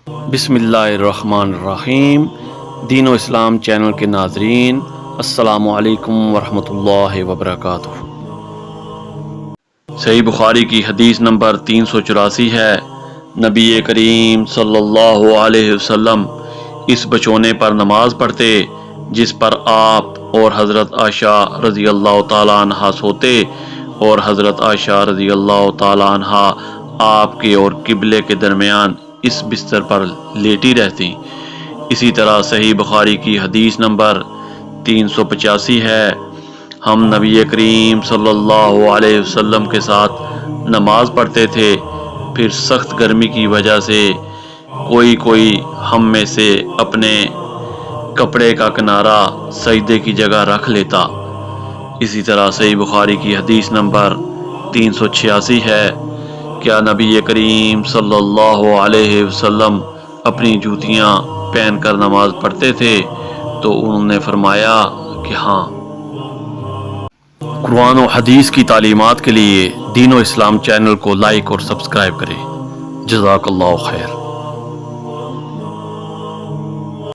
بسم اللہ الرحمن الرحیم۔ دین و اسلام چینل کے ناظرین، السلام علیکم ورحمۃ اللہ وبرکاتہ۔ صحیح بخاری کی حدیث نمبر 384 ہے، نبی کریم صلی اللہ علیہ وسلم اس بچونے پر نماز پڑھتے جس پر آپ اور حضرت عائشہ رضی اللہ تعالیٰ عنہا سوتے اور حضرت عائشہ رضی اللہ تعالیٰ عنہا آپ کے اور قبلے کے درمیان اس بستر پر لیٹی رہتی۔ اسی طرح صحیح بخاری کی حدیث نمبر 385 ہے، ہم نبی کریم صلی اللہ علیہ وسلم کے ساتھ نماز پڑھتے تھے، پھر سخت گرمی کی وجہ سے کوئی ہم میں سے اپنے کپڑے کا کنارہ سجدے کی جگہ رکھ لیتا۔ اسی طرح صحیح بخاری کی حدیث نمبر 386 ہے، کیا نبی کریم صلی اللہ علیہ وسلم اپنی جوتیاں پہن کر نماز پڑھتے تھے؟ تو انہوں نے فرمایا کہ ہاں۔ قرآن و حدیث کی تعلیمات کے لیے دین و اسلام چینل کو لائک اور سبسکرائب کریں۔ جزاک اللہ خیر۔